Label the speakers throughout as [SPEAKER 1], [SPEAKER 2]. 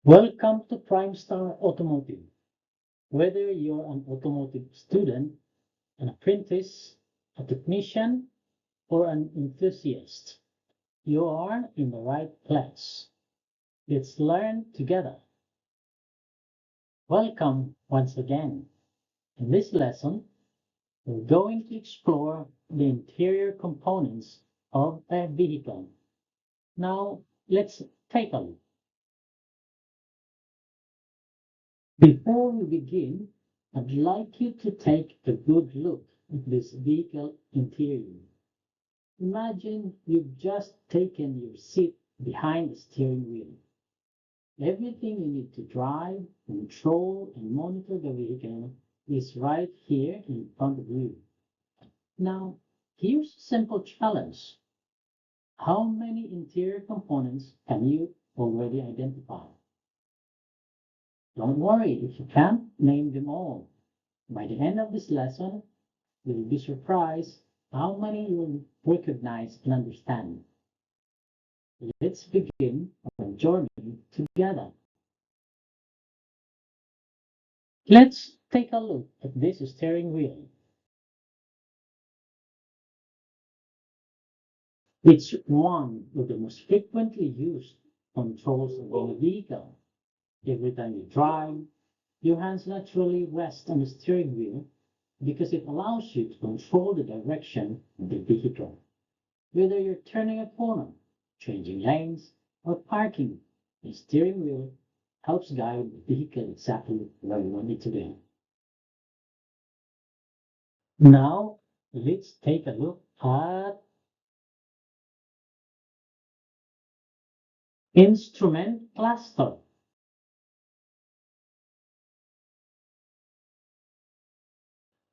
[SPEAKER 1] Welcome to PrimeStar Automotive. Whether you're an automotive student, an apprentice, a technician, or an enthusiast, you are in the right place. Let's learn together. Welcome once again. In this lesson, we're going to explore the interior components of a vehicle. Now, let's take a look. Before we begin, I'd like you to take a good look at this vehicle interior. Imagine you've just taken your seat behind the steering wheel. Everything you need to drive, control, and monitor the vehicle is right here in front of you. Now, here's a simple challenge. How many interior components can you already identify? Don't worry if you can't name them all. By the end of this lesson, you'll be surprised how many you'll recognize and understand. Let's begin our journey together. Let's take a look at this steering wheel. It's one of the most frequently used controls of any vehicle. Every time you drive, your hands naturally rest on the steering wheel because it allows you to control the direction of the vehicle. Whether you're turning a corner, changing lanes, or parking, the steering wheel helps guide the vehicle exactly where you want it to be. Now, let's take a look at instrument cluster.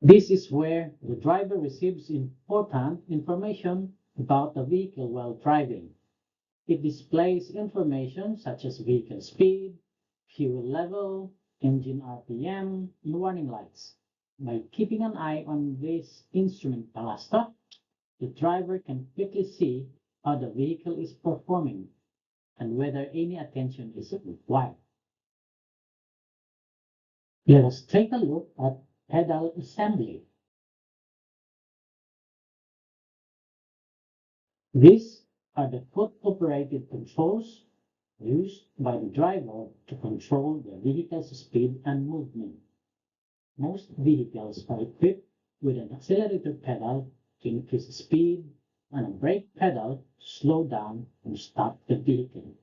[SPEAKER 1] This is where the driver receives important information about the vehicle while driving. It displays information such as vehicle speed, fuel level, engine RPM, and warning lights. By keeping an eye on this instrument cluster, the driver can quickly see how the vehicle is performing and whether any attention is required. Let us take a look at pedal assembly. These are the foot-operated controls used by the driver to control the vehicle's speed and movement. Most vehicles are equipped with an accelerator pedal to increase speed and a brake pedal to slow down and stop the vehicle.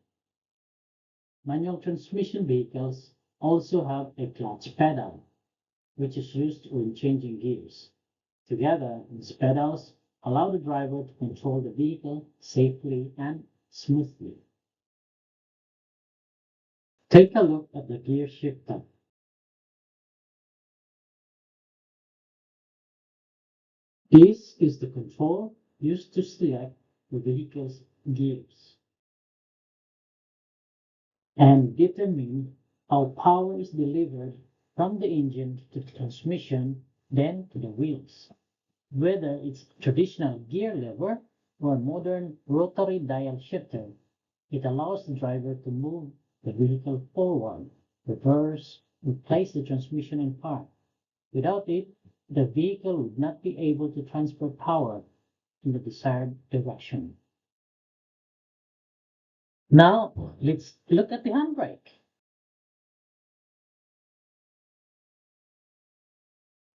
[SPEAKER 1] Manual transmission vehicles also have a clutch pedal, which is used when changing gears. Together, these pedals allow the driver to control the vehicle safely and smoothly. Take a look at the gear shifter. This is the control used to select the vehicle's gears and determine how power is delivered from the engine to the transmission, then to the wheels. Whether it's traditional gear lever or modern rotary dial shifter, it allows the driver to move the vehicle forward, reverse, and place the transmission in park. Without it, the vehicle would not be able to transfer power in the desired direction. Now, let's look at the handbrake.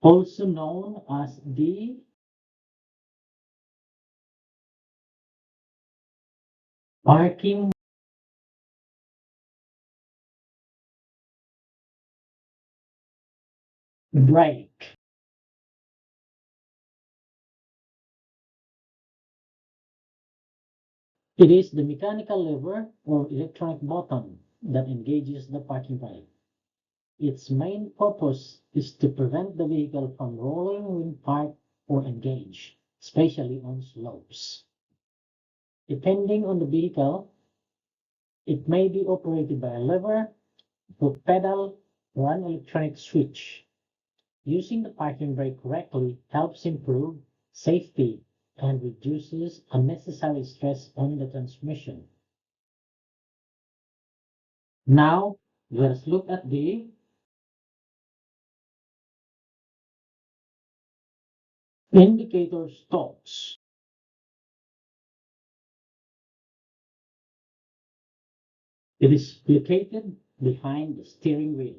[SPEAKER 1] Also known as the parking brake. It is the mechanical lever or electronic button that engages the parking brake. Its main purpose is to prevent the vehicle from rolling when parked or engaged, especially on slopes. Depending on the vehicle, it may be operated by a lever, foot pedal, or an electronic switch. Using the parking brake correctly helps improve safety and reduces unnecessary stress on the transmission. Now, let's look at the indicator stalks. It is located behind the steering wheel.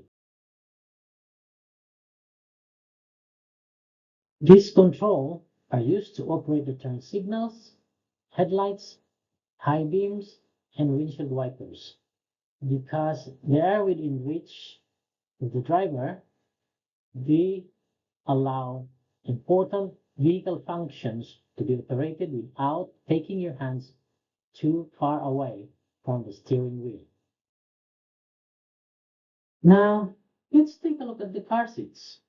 [SPEAKER 1] These controls are used to operate the turn signals, headlights, high beams, and windshield wipers. Because they are within reach of the driver, they allow important vehicle functions to be operated without taking your hands too far away from the steering wheel. Now, let's take a look at the car seats.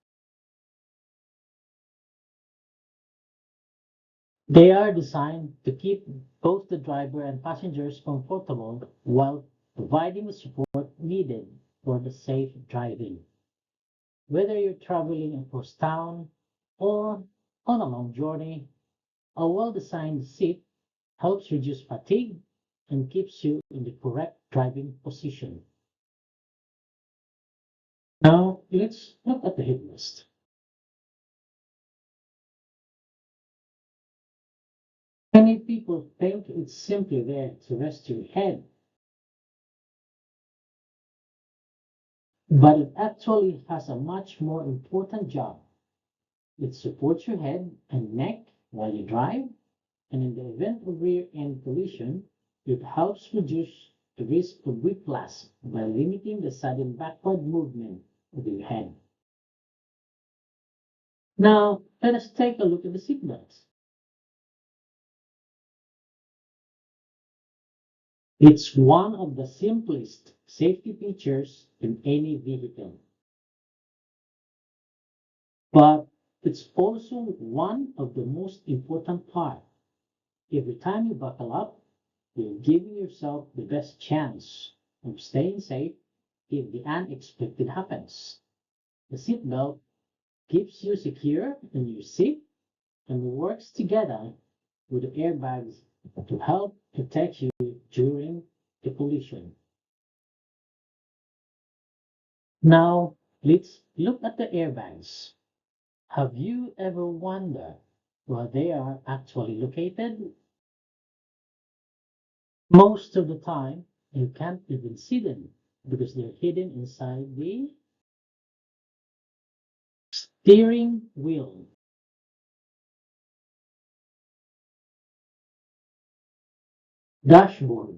[SPEAKER 1] They are designed to keep both the driver and passengers comfortable while providing the support needed for the safe driving. Whether you're traveling across town or on a long journey, a well-designed seat helps reduce fatigue and keeps you in the correct driving position. Now, let's look at the headrest. Many people think it's simply there to rest your head, but it actually has a much more important job. It supports your head and neck while you drive, and in the event of rear-end collision, it helps reduce the risk of whiplash by limiting the sudden backward movement of your head. Now, let us take a look at the seatbelts. It's one of the simplest safety features in any vehicle, but it's also one of the most important parts. Every time you buckle up, you're giving yourself the best chance of staying safe if the unexpected happens. The seatbelt keeps you secure in your seat and works together with the airbags to help protect you during the collision. Now, let's look at the airbags. Have you ever wondered where they are actually located? Most of the time, you can't even see them because they're hidden inside the steering wheel, dashboard,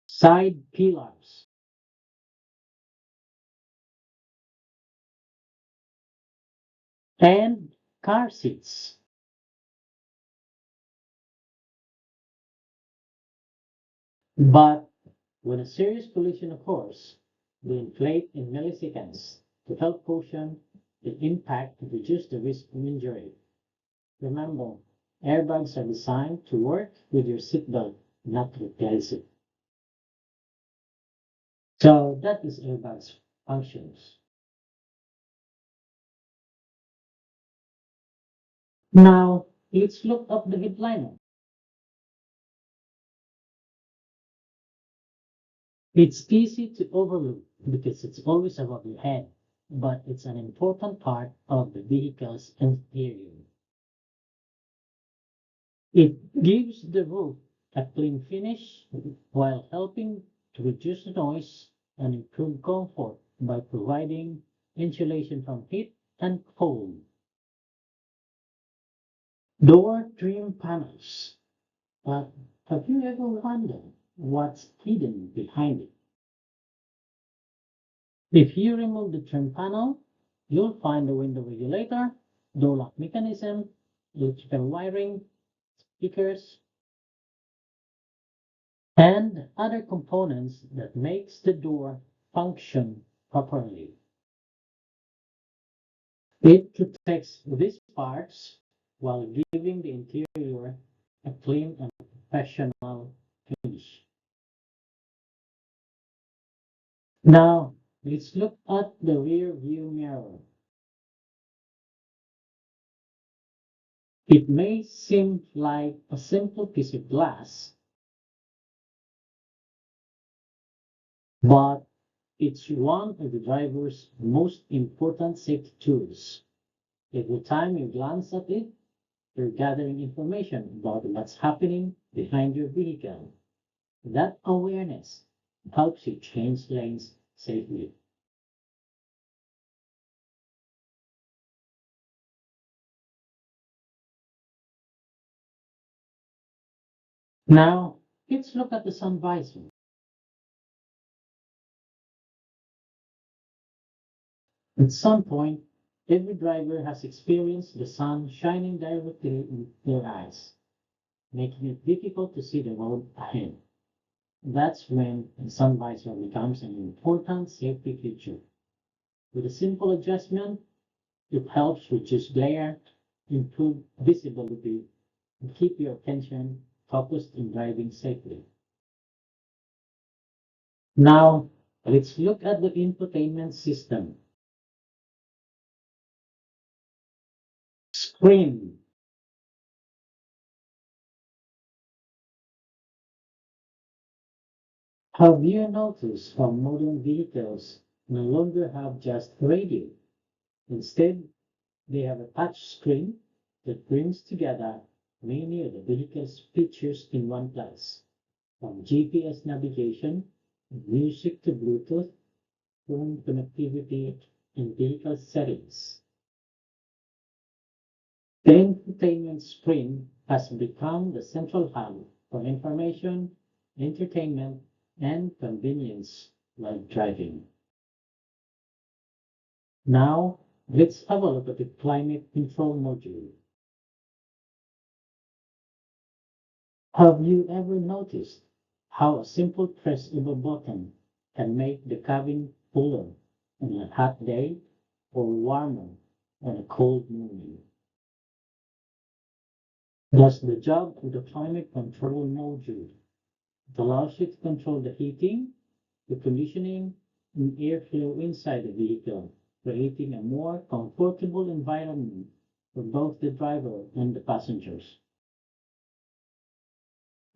[SPEAKER 1] side pillars, and car seats. But when a serious collision occurs, they inflate in milliseconds to help cushion the impact and reduce the risk of injury. Remember, airbags are designed to work with your seatbelt, not to replace it. So that is airbags functions. Now let's look up the headliner. It's easy to overlook because it's always above your head, but it's an important part of the vehicle's interior. It gives the roof a clean finish while helping to reduce noise and improve comfort by providing insulation from heat and cold. Door trim panels. But have you ever wondered what's hidden behind it? If you remove the trim panel, you'll find the window regulator, door lock mechanism, electrical wiring, speakers, and other components that makes the door function properly. It protects these parts while giving the interior a clean and professional finish. Now, let's look at the rear view mirror. It may seem like a simple piece of glass, but it's one of the driver's most important safety tools. Every time you glance at it, you're gathering information about what's happening behind your vehicle. That awareness helps you change lanes safely. Now, let's look at the sun visor. At some point, every driver has experienced the sun shining directly in their eyes, making it difficult to see the road ahead. That's when the sun visor becomes an important safety feature. With a simple adjustment, it helps reduce glare, improve visibility, and keep your attention focused on driving safely. Now, let's look at the infotainment system. Screen. Have you noticed how modern vehicles no longer have just radio? Instead, they have a touch screen that brings together many of the vehicle's features in one place, from GPS navigation, music to Bluetooth, phone connectivity, and vehicle settings. The infotainment screen has become the central hub for information, entertainment, and convenience while driving. Now, let's have a look at the climate control module. Have you ever noticed how a simple press of a button can make the cabin cooler on a hot day or warmer on a cold morning? That's the job of the climate control module. It allows you to control the heating, the conditioning, and airflow inside the vehicle, creating a more comfortable environment for both the driver and the passengers.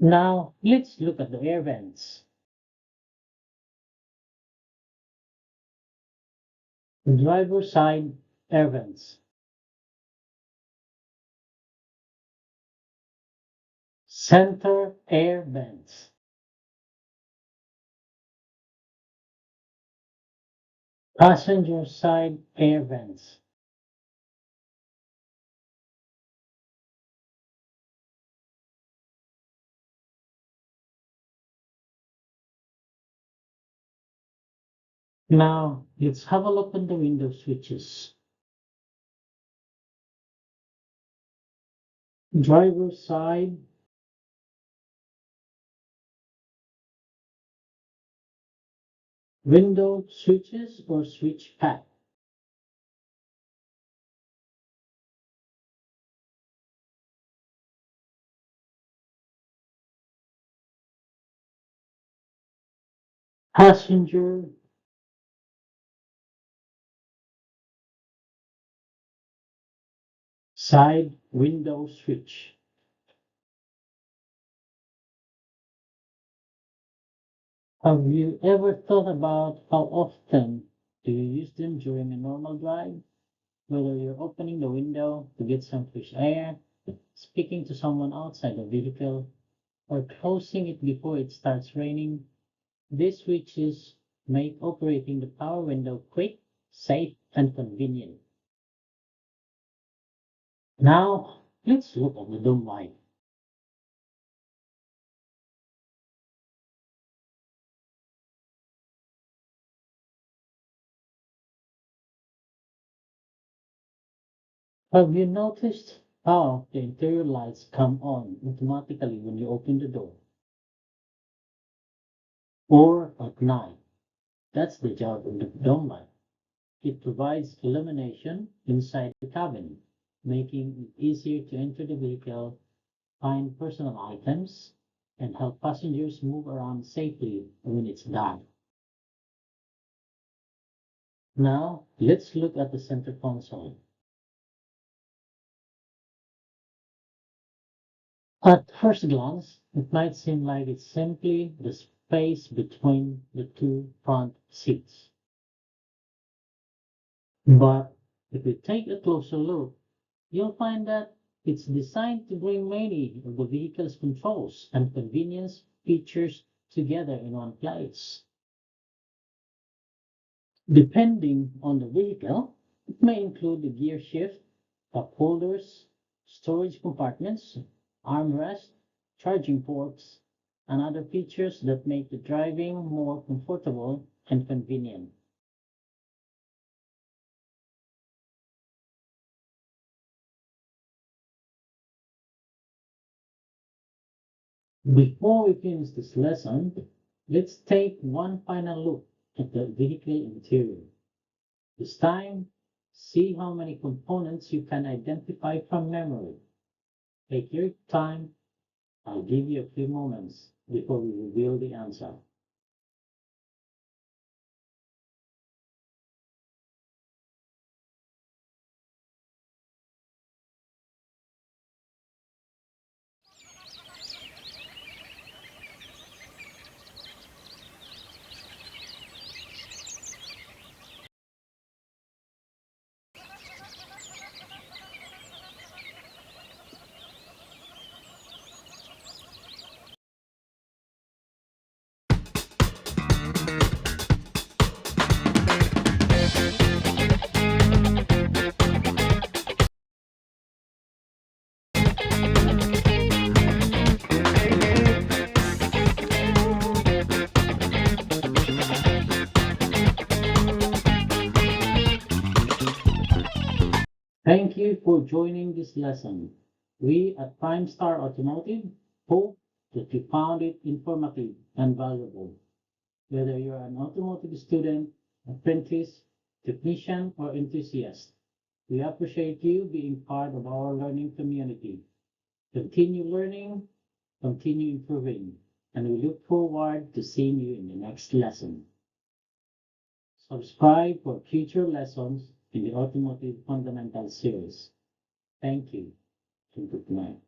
[SPEAKER 1] Now, let's look at the air vents. The driver side air vents, center air vents, passenger side air vents. Now, let's have a look at the window switches. Driver side window switches or switch pack. Passenger side window switch. Have you ever thought about how often do you use them during a normal drive? Whether you're opening the window to get some fresh air, speaking to someone outside the vehicle, or closing it before it starts raining, these switches make operating the power window quick, safe, and convenient. Now, let's look at the dome light. Have you noticed how the interior lights come on automatically when you open the door? Or at night? That's the job of the dome light. It provides illumination inside the cabin, making it easier to enter the vehicle, find personal items, and help passengers move around safely when it's dark. Now, let's look at the center console. At first glance, it might seem like it's simply the space between the two front seats. But if you take a closer look, you'll find that it's designed to bring many of the vehicle's controls and convenience features together in one place. Depending on the vehicle, it may include the gear shift, cup holders, storage compartments, armrest, charging ports, and other features that make the driving more comfortable and convenient. Before we finish this lesson, let's take one final look at the vehicle interior. This time, see how many components you can identify from memory. Take your time. I'll give you a few moments before we reveal the answer. Thank you for joining this lesson. We at PrimeStar Automotive hope that you found it informative and valuable. Whether you're an automotive student, apprentice, technician, or enthusiast, we appreciate you being part of our learning community. Continue learning, continue improving, and we look forward to seeing you in the next lesson. Subscribe for future lessons in the Automotive Fundamentals Series. Thank you and good night.